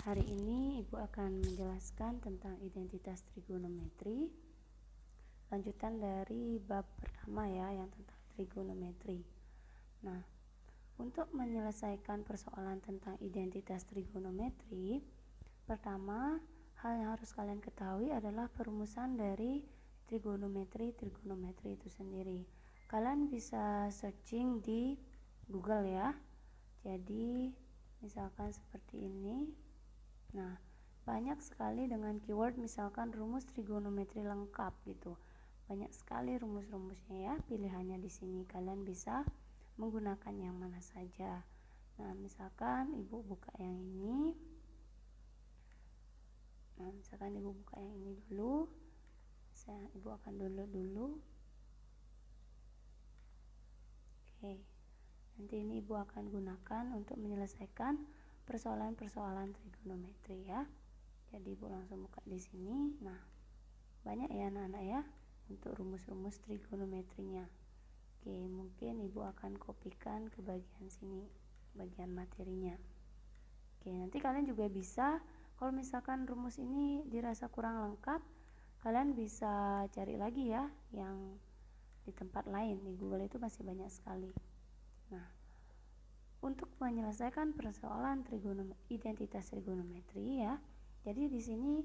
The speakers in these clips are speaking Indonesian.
Hari ini Ibu akan menjelaskan tentang identitas trigonometri. Lanjutan dari bab pertama ya, yang tentang trigonometri. Nah, untuk menyelesaikan persoalan tentang identitas trigonometri, pertama hal yang harus kalian ketahui adalah perumusan dari trigonometri itu sendiri. Kalian bisa searching di Google ya. Jadi misalkan seperti ini. Nah, banyak sekali dengan keyword misalkan rumus trigonometri lengkap gitu. Banyak sekali rumus-rumusnya ya. Pilihannya di sini kalian bisa menggunakan yang mana saja. Nah, misalkan Ibu buka yang ini. Nah, misalkan Ibu buka yang ini dulu. Ibu akan download dulu. Oke. Nanti ini Ibu akan gunakan untuk menyelesaikan persoalan-persoalan trigonometri ya. Jadi Ibu langsung buka di sini. Nah, banyak ya anak-anak ya untuk rumus-rumus trigonometrinya. Oke, mungkin Ibu akan kopikan ke bagian sini, bagian materinya. Oke, nanti kalian juga bisa, kalau misalkan rumus ini dirasa kurang lengkap, kalian bisa cari lagi ya yang di tempat lain. Di Google itu masih banyak sekali. Nah, untuk menyelesaikan persoalan identitas trigonometri ya. Jadi di sini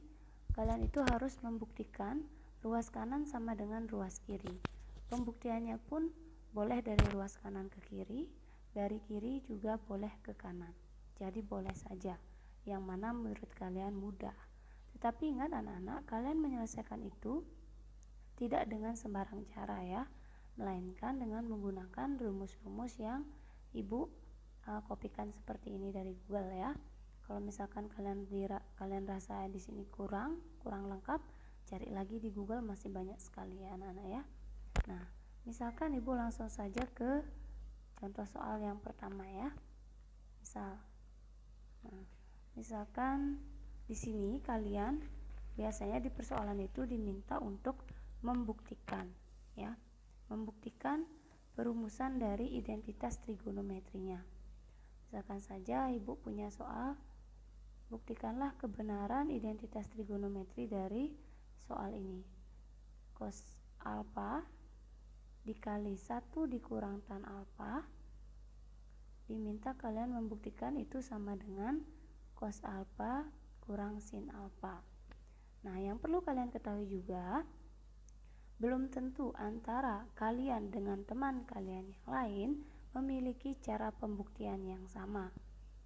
kalian itu harus membuktikan ruas kanan sama dengan ruas kiri. Pembuktiannya pun boleh dari ruas kanan ke kiri, dari kiri juga boleh ke kanan. Jadi boleh saja yang mana menurut kalian mudah. Tetapi ingat anak-anak, kalian menyelesaikan itu tidak dengan sembarang cara ya, melainkan dengan menggunakan rumus-rumus yang Ibu kopikan seperti ini dari Google ya. Kalau misalkan kalian rasa di sini kurang lengkap, cari lagi di Google, masih banyak sekali ya anak-anak ya. Nah, misalkan Ibu langsung saja ke contoh soal yang pertama ya. Misalkan di sini kalian biasanya di persoalan itu diminta untuk membuktikan ya, membuktikan perumusan dari identitas trigonometrinya. Misalkan saja Ibu punya soal, buktikanlah kebenaran identitas trigonometri dari soal ini. Cos alfa dikali 1 dikurang tan alfa, diminta kalian membuktikan itu sama dengan cos alfa kurang sin alfa. Nah, yang perlu kalian ketahui juga, belum tentu antara kalian dengan teman kalian yang lain memiliki cara pembuktian yang sama.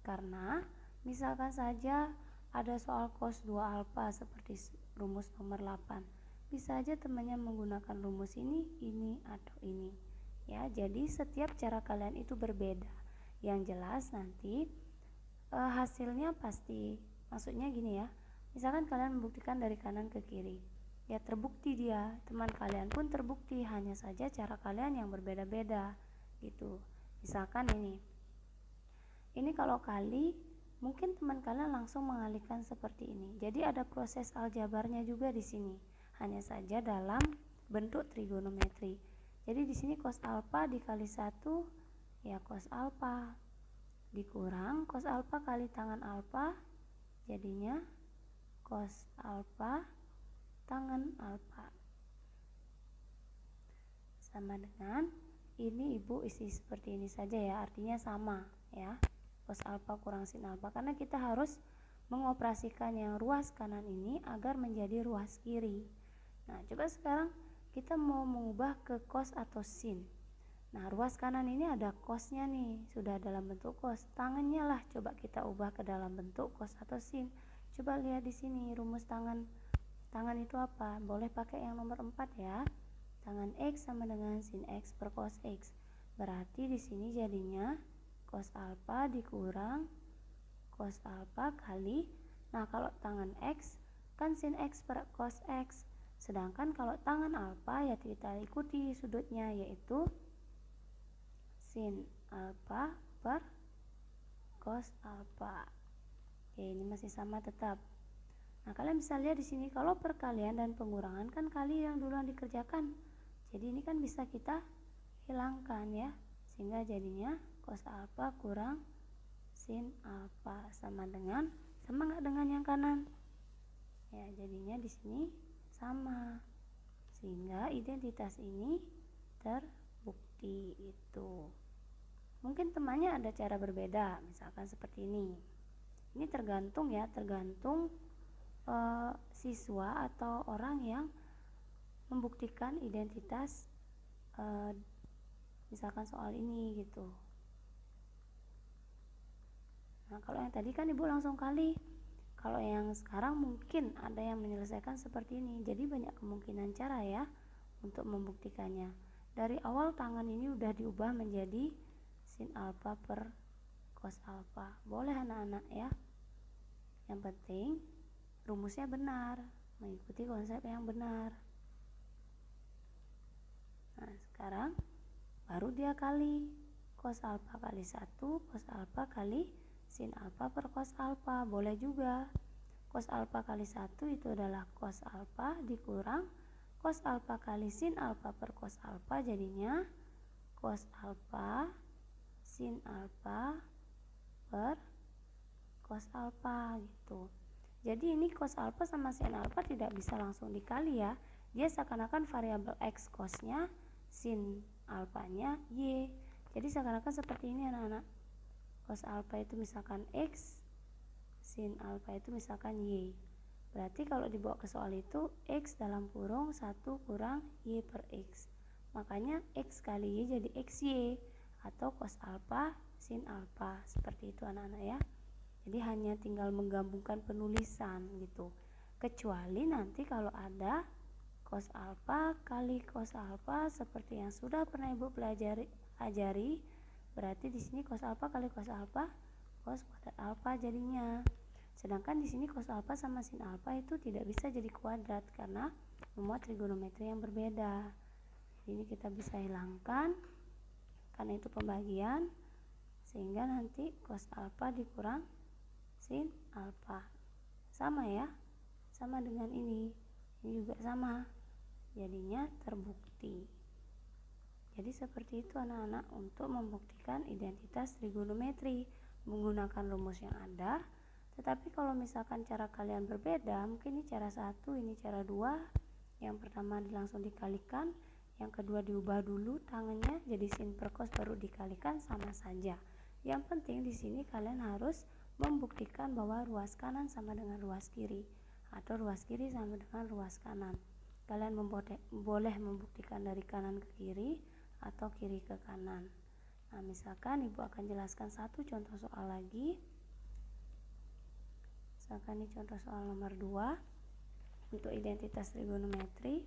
Karena misalkan saja ada soal cos 2 alfa seperti rumus nomor 8. Bisa aja temannya menggunakan rumus ini atau ini. Ya, jadi setiap cara kalian itu berbeda. Yang jelas nanti hasilnya pasti, maksudnya gini ya. Misalkan kalian membuktikan dari kanan ke kiri. Ya, terbukti dia, teman kalian pun terbukti, hanya saja cara kalian yang berbeda-beda gitu. Misalkan ini kalau kali, mungkin teman kalian langsung mengalihkan seperti ini. Jadi ada proses aljabarnya juga di sini, hanya saja dalam bentuk trigonometri. Jadi di sini cos alfa dikali 1 ya cos alfa, dikurang cos alfa kali tangen alfa, jadinya cos alfa tangen alfa, sama dengan ini Ibu isi seperti ini saja ya, artinya sama ya, cos alfa kurang sin alfa, karena kita harus mengoperasikan yang ruas kanan ini agar menjadi ruas kiri. Nah, coba sekarang kita mau mengubah ke cos atau sin. Nah, ruas kanan ini ada cosnya nih, sudah dalam bentuk cos. Tangannya lah coba kita ubah ke dalam bentuk cos atau sin. Coba lihat di sini rumus tangan itu apa? Boleh pakai yang nomor 4 ya. Tangan X sama dengan sin X per cos X. Berarti di sini jadinya cos alfa dikurang cos alfa kali, nah kalau tangan X kan sin X per cos X. Sedangkan kalau tangan alfa ya kita ikuti sudutnya, yaitu sin alfa per cos alfa. Oke, ini masih sama tetap. Nah, kalian bisa lihat di sini kalau perkalian dan pengurangan kan kali yang duluan dikerjakan. Jadi ini kan bisa kita hilangkan ya, sehingga jadinya cos alfa kurang sin alfa sama dengan sama nggak dengan yang kanan? Ya, jadinya di sini sama, sehingga identitas ini terbukti. Itu mungkin temannya ada cara berbeda, misalkan seperti ini. Ini tergantung ya, tergantung siswa atau orang yang membuktikan identitas misalkan soal ini gitu. Nah, kalau yang tadi kan ibu langsung kali, kalau yang sekarang mungkin ada yang menyelesaikan seperti ini. Jadi banyak kemungkinan cara ya untuk membuktikannya. Dari awal tangan ini udah diubah menjadi sin alfa per cos alfa. Boleh anak-anak ya. Yang penting rumusnya benar, mengikuti konsep yang benar. Nah, sekarang baru dia kali cos alfa kali 1 cos alfa kali sin alfa per cos alfa. Boleh juga cos alfa kali 1 itu adalah cos alfa dikurang cos alfa kali sin alfa per cos alfa, jadinya cos alfa sin alfa per cos alfa gitu. Jadi ini cos alfa sama sin alfa tidak bisa langsung dikali ya. Dia seakan-akan variabel x cosnya, sin alfanya y. Jadi seakan-akan seperti ini anak-anak. Cos alfa itu misalkan x, sin alfa itu misalkan y. Berarti kalau dibawa ke soal itu x dalam kurung 1 kurang y per x. Makanya x kali y jadi xy atau cos alfa sin alfa. Seperti itu anak-anak ya. Jadi hanya tinggal menggabungkan penulisan gitu. Kecuali nanti kalau ada cos alfa kali cos alfa seperti yang sudah pernah ibu ajari, berarti di sini cos alfa kali cos alfa cos kuadrat alfa jadinya. Sedangkan di sini cos alfa sama sin alfa itu tidak bisa jadi kuadrat karena memuat trigonometri yang berbeda. Ini kita bisa hilangkan karena itu pembagian, sehingga nanti cos alfa dikurang sin alfa sama ya, sama dengan ini juga sama, jadinya terbukti. Jadi seperti itu anak-anak untuk membuktikan identitas trigonometri menggunakan rumus yang ada. Tetapi kalau misalkan cara kalian berbeda, mungkin ini cara 1, ini cara 2. Yang pertama langsung dikalikan, yang kedua diubah dulu tangannya jadi sin per cos baru dikalikan, sama saja. Yang penting di sini kalian harus membuktikan bahwa ruas kanan sama dengan ruas kiri atau ruas kiri sama dengan ruas kanan. Kalian boleh membuktikan dari kanan ke kiri atau kiri ke kanan. Nah, misalkan ibu akan jelaskan satu contoh soal lagi. Misalkan ini contoh soal nomor 2 untuk identitas trigonometri.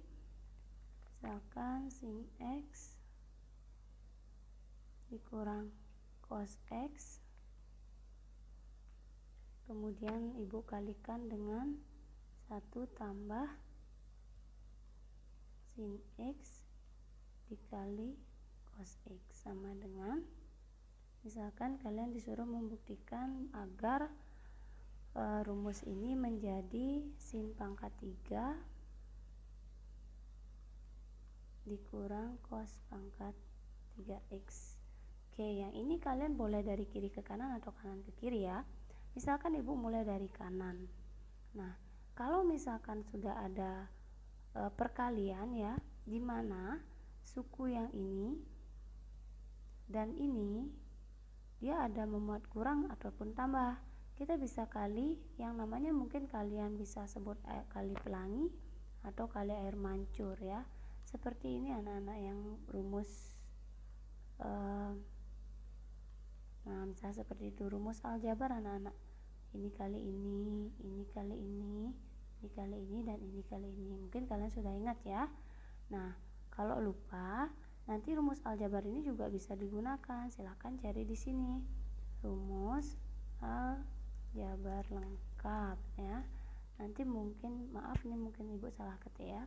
Misalkan sin x dikurang cos x, kemudian ibu kalikan dengan 1 tambah sin x dikali cos x sama dengan, misalkan kalian disuruh membuktikan agar rumus ini menjadi sin pangkat 3 dikurang cos pangkat 3x. Oke, yang ini kalian boleh dari kiri ke kanan atau kanan ke kiri ya. Misalkan ibu mulai dari kanan. Nah, kalau misalkan sudah ada perkalian ya, di mana suku yang ini dan ini dia ada memuat kurang ataupun tambah, kita bisa kali yang namanya mungkin kalian bisa sebut kali pelangi atau kali air mancur ya. Seperti ini anak-anak yang rumus nah misalnya seperti itu rumus aljabar anak-anak. Ini kali ini kali ini kali ini, dan ini kali ini. Mungkin kalian sudah ingat ya. Nah, kalau lupa, nanti rumus aljabar ini juga bisa digunakan. Silahkan cari di sini. Rumus aljabar lengkap ya. Nanti mungkin, maaf nih mungkin ibu salah ketik ya.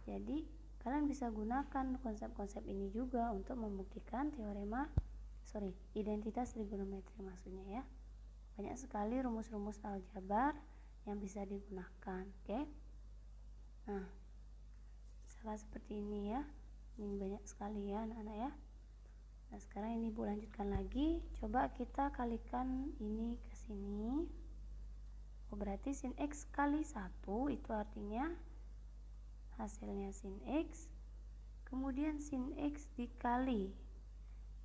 Jadi, kalian bisa gunakan konsep-konsep ini juga untuk membuktikan identitas trigonometri maksudnya ya. Banyak sekali rumus-rumus aljabar yang bisa digunakan, oke? Nah, misalnya seperti ini ya. Ini banyak sekali ya anak-anak ya. Nah, sekarang ini ibu lanjutkan lagi. Coba kita kalikan ini ke sini. berarti sin X kali 1 itu artinya hasilnya sin X, kemudian sin X dikali,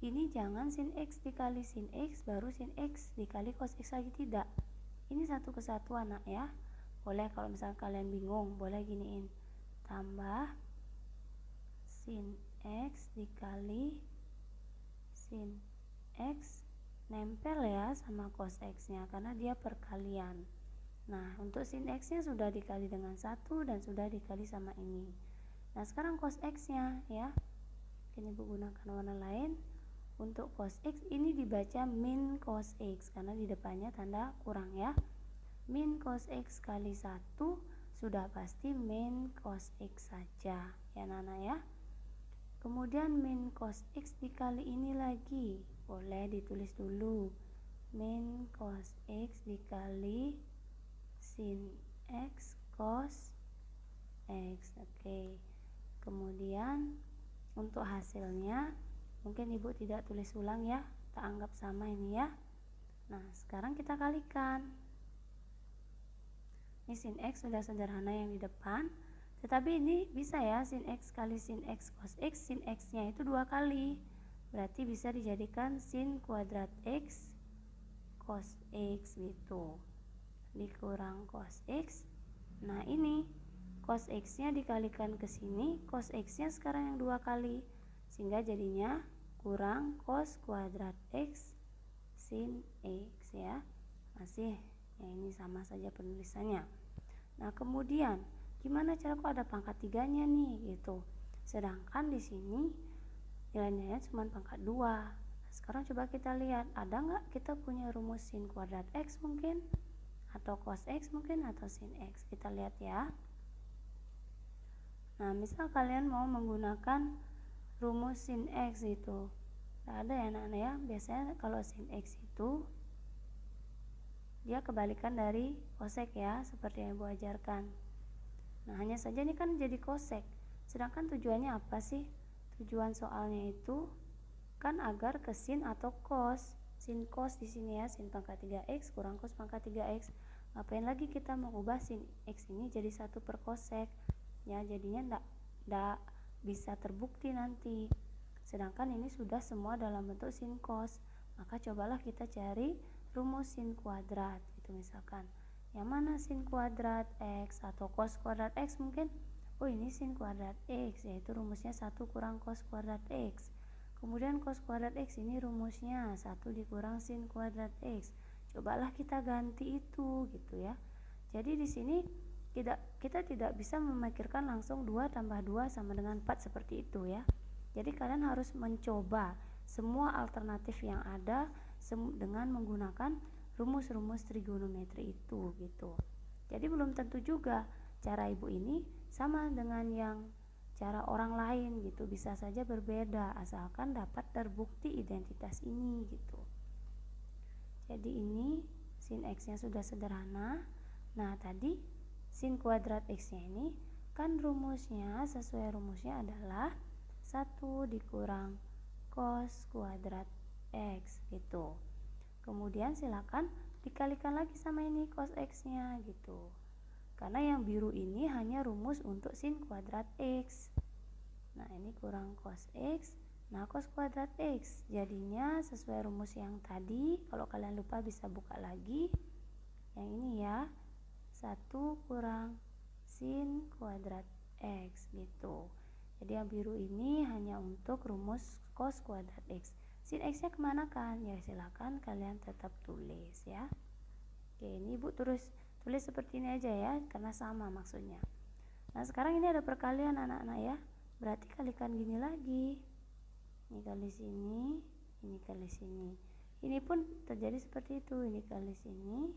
ini jangan sin X dikali sin X baru sin X dikali cos X lagi, tidak, ini satu kesatuan nak ya. Boleh kalau misalnya kalian bingung, boleh giniin, tambah sin X dikali sin X, nempel ya sama cos X nya karena dia perkalian. Nah, untuk sin X nya sudah dikali dengan 1 dan sudah dikali sama ini. Nah, sekarang cos X nya ya, ini Ibu gunakan warna lain. Untuk cos X ini dibaca min cos X karena di depannya tanda kurang ya. Min cos X kali 1 sudah pasti min cos X saja ya Nana ya. Kemudian min cos X dikali ini lagi, boleh ditulis dulu, min cos X dikali sin X cos X. Oke. Kemudian untuk hasilnya mungkin Ibu tidak tulis ulang ya, kita anggap sama ini ya. Nah, sekarang kita kalikan. Ini sin X sudah sederhana yang di depan, tetapi ini bisa ya, sin X kali sin X cos X, sin X nya itu 2 kali, berarti bisa dijadikan sin kuadrat X cos X gitu, dikurang cos X. Nah, ini cos X nya dikalikan ke sini, cos X nya sekarang yang 2 kali, sehingga jadinya kurang cos kuadrat X sin X ya. Masih ya, ini sama saja penulisannya. Nah, kemudian gimana cara, kok ada pangkat 3-nya nih gitu. Sedangkan di sini nilainya cuma pangkat 2. Sekarang coba kita lihat, ada nggak kita punya rumus sin kuadrat X mungkin, atau cos X mungkin, atau sin X. Kita lihat ya. Nah, misal kalian mau menggunakan rumus sin X itu, ada ya anak-anak ya. Biasanya kalau sin X itu dia kebalikan dari kosek ya, seperti yang Ibu ajarkan. Nah, hanya saja ini kan jadi kosek. Sedangkan tujuannya apa sih? Tujuan soalnya itu kan agar ke sin atau cos. Sin cos di sini ya, sin pangkat 3x kurang cos pangkat 3x. Ngapain lagi kita mengubah sin x ini jadi 1 per kosek? Ya, jadinya enggak bisa terbukti nanti. Sedangkan ini sudah semua dalam bentuk sin cos. Maka cobalah kita cari rumus sin kuadrat itu, misalkan yang mana sin kuadrat X atau cos kuadrat X mungkin. Oh, ini sin kuadrat X, yaitu rumusnya 1 kurang cos kuadrat X. Kemudian cos kuadrat X ini rumusnya 1 dikurang sin kuadrat X. Cobalah kita ganti itu gitu ya. Jadi di sini kita tidak bisa memikirkan langsung 2 tambah 2 sama dengan 4 seperti itu ya. Jadi kalian harus mencoba semua alternatif yang ada dengan menggunakan rumus-rumus trigonometri itu gitu. Jadi belum tentu juga cara Ibu ini sama dengan yang cara orang lain gitu, bisa saja berbeda asalkan dapat terbukti identitas ini gitu. Jadi ini sin X nya sudah sederhana. Nah, tadi sin kuadrat X nya ini kan rumusnya, sesuai rumusnya adalah 1 dikurang cos kuadrat X gitu. Kemudian silakan dikalikan lagi sama ini cos X nya gitu. Karena yang biru ini hanya rumus untuk sin kuadrat X. Nah, ini kurang cos X. Nah, cos kuadrat X jadinya sesuai rumus yang tadi. Kalau kalian lupa bisa buka lagi. Yang ini ya, 1 kurang sin kuadrat X gitu. Jadi yang biru ini hanya untuk rumus cos kuadrat X. Sin X nya kemana kan? Ya silakan kalian tetap tulis ya. Oke, ini Ibu tulis seperti ini aja ya, karena sama maksudnya. Nah, sekarang ini ada perkalian anak-anak ya. Berarti kalikan gini lagi. Ini kali sini, ini kali sini. Ini pun terjadi seperti itu. Ini kali sini,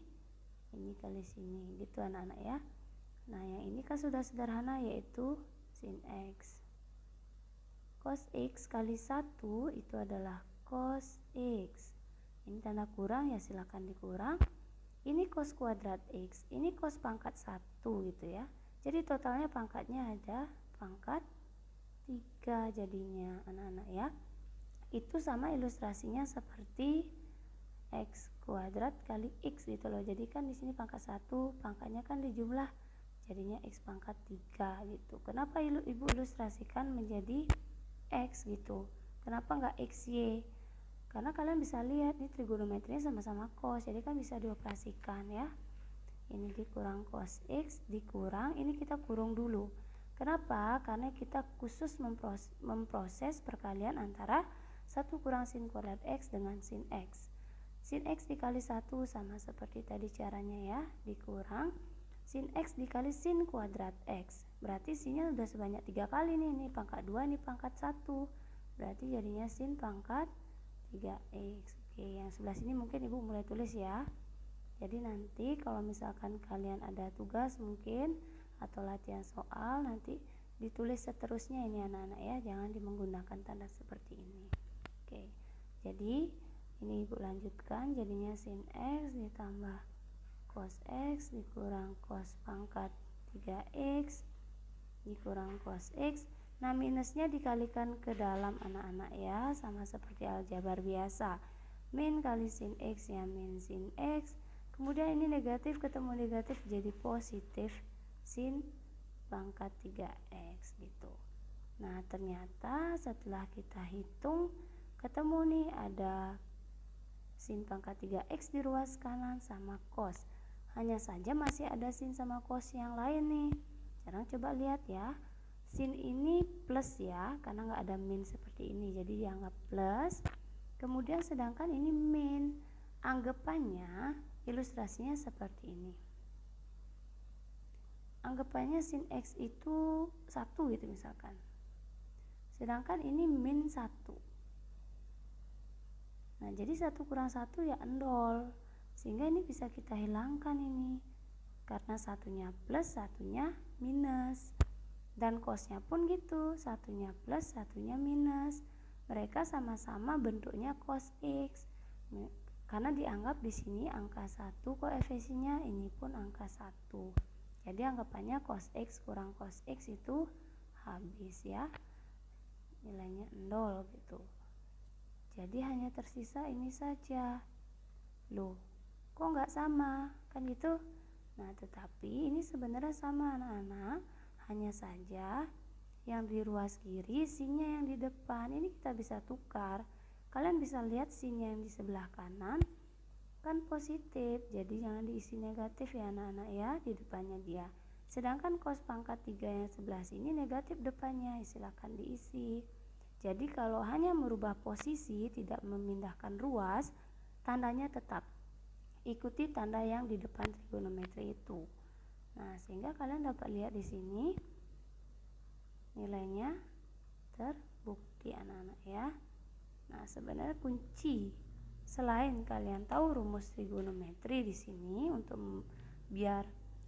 ini kali sini. Gitu anak-anak ya. Nah, yang ini kan sudah sederhana, yaitu sin X. Cos X kali 1 itu adalah cos X. Ini tanda kurang ya, silakan dikurang. Ini cos kuadrat X, ini cos pangkat 1 gitu ya. Jadi totalnya pangkatnya ada pangkat 3 jadinya anak-anak ya. Itu sama ilustrasinya seperti X kuadrat kali X gitu loh. Jadi kan di sini pangkat 1, pangkatnya kan dijumlah, jadinya X pangkat 3 gitu. Kenapa ibu ilustrasikan menjadi X gitu? Kenapa nggak XY? Karena kalian bisa lihat ini trigonometrinya sama-sama cos, jadi kan bisa dioperasikan ya. Ini dikurang cos X dikurang, ini kita kurung dulu. Kenapa? Karena kita khusus memproses perkalian antara 1 kurang sin kuadrat X dengan sin X. Sin X dikali 1 sama seperti tadi caranya ya, dikurang sin X dikali sin kuadrat X. Berarti sinnya sudah sebanyak 3 kali nih, ini pangkat 2, ini pangkat 1. Berarti jadinya sin pangkat 3X. Oke, yang sebelah sini mungkin ibu mulai tulis ya. Jadi nanti kalau misalkan kalian ada tugas mungkin atau latihan soal, nanti ditulis seterusnya ini anak-anak ya, jangan menggunakan tanda seperti ini. Oke, jadi ini ibu lanjutkan, jadinya sin X ditambah cos X dikurang cos pangkat 3X dikurang cos X. Nah, minusnya dikalikan ke dalam anak-anak ya, sama seperti aljabar biasa. Min kali sin X ya, min sin X. Kemudian ini negatif ketemu negatif jadi positif sin pangkat 3X gitu. Nah, ternyata setelah kita hitung ketemu nih ada sin pangkat 3X di ruas kanan sama cos. Hanya saja masih ada sin sama cos yang lain nih. Sekarang coba lihat ya. Sin ini plus ya, karena nggak ada min seperti ini, jadi dianggap plus. Kemudian sedangkan ini min. Anggapannya ilustrasinya seperti ini. Anggapannya sin X itu 1 gitu misalkan. Sedangkan ini min 1. Nah, jadi 1 kurang 1 ya 0. Sehingga ini bisa kita hilangkan ini. Karena satunya plus, satunya minus. Dan cosnya pun gitu, satunya plus, satunya minus. Mereka sama-sama bentuknya cos X. Karena dianggap di sini angka 1 koefisiennya, ini pun angka 1. Jadi anggapannya cos X kurang cos X itu habis ya. Nilainya 0 gitu. Jadi hanya tersisa ini saja. Loh, kok nggak sama? Kan gitu. Nah, tetapi ini sebenarnya sama anak-anak. Hanya saja yang di ruas kiri sinnya yang di depan. Ini kita bisa tukar. Kalian bisa lihat sinnya yang di sebelah kanan kan positif. Jadi jangan diisi negatif ya anak-anak ya, di depannya dia. Sedangkan cos pangkat 3 yang sebelah sini negatif depannya. Silakan diisi. Jadi kalau hanya merubah posisi, tidak memindahkan ruas, tandanya tetap ikuti tanda yang di depan trigonometri itu. Nah, sehingga kalian dapat lihat di sini nilainya terbukti anak-anak ya. Nah, sebenarnya kunci selain kalian tahu rumus trigonometri di sini untuk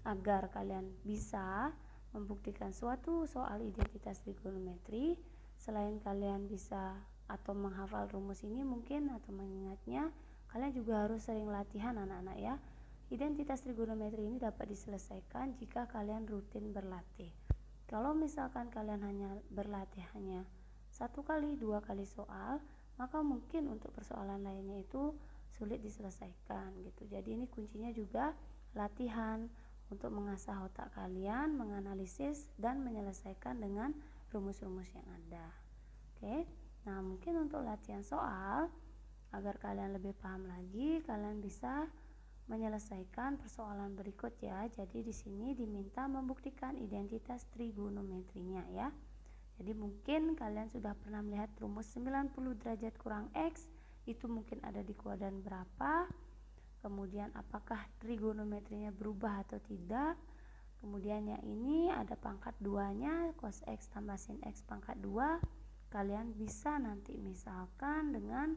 agar kalian bisa membuktikan suatu soal identitas trigonometri, selain kalian bisa atau menghafal rumus ini mungkin atau mengingatnya, kalian juga harus sering latihan anak-anak ya. Identitas trigonometri ini dapat diselesaikan jika kalian rutin berlatih. Kalau misalkan kalian hanya berlatih hanya 1 kali, 2 kali soal, maka mungkin untuk persoalan lainnya itu sulit diselesaikan gitu. Jadi ini kuncinya juga latihan untuk mengasah otak kalian, menganalisis dan menyelesaikan dengan rumus-rumus yang ada. Oke. Nah, mungkin untuk latihan soal agar kalian lebih paham lagi, kalian bisa menyelesaikan persoalan berikut ya. Jadi di sini diminta membuktikan identitas trigonometrinya ya. Jadi mungkin kalian sudah pernah melihat rumus 90 derajat kurang X, itu mungkin ada di kuadran berapa. Kemudian apakah trigonometrinya berubah atau tidak. Kemudian yang ini ada pangkat 2-nya, cos X tambah sin X pangkat 2. Kalian bisa nanti misalkan dengan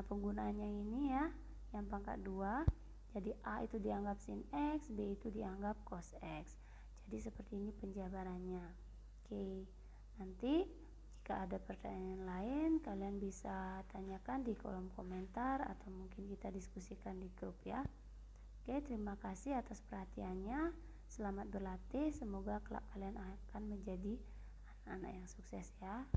penggunaannya ini ya, yang pangkat 2. Jadi A itu dianggap sin X, B itu dianggap cos X. Jadi seperti ini penjabarannya. Oke, nanti jika ada pertanyaan lain kalian bisa tanyakan di kolom komentar atau mungkin kita diskusikan di grup ya. Oke, terima kasih atas perhatiannya. Selamat berlatih, semoga kelak kalian akan menjadi anak-anak yang sukses ya.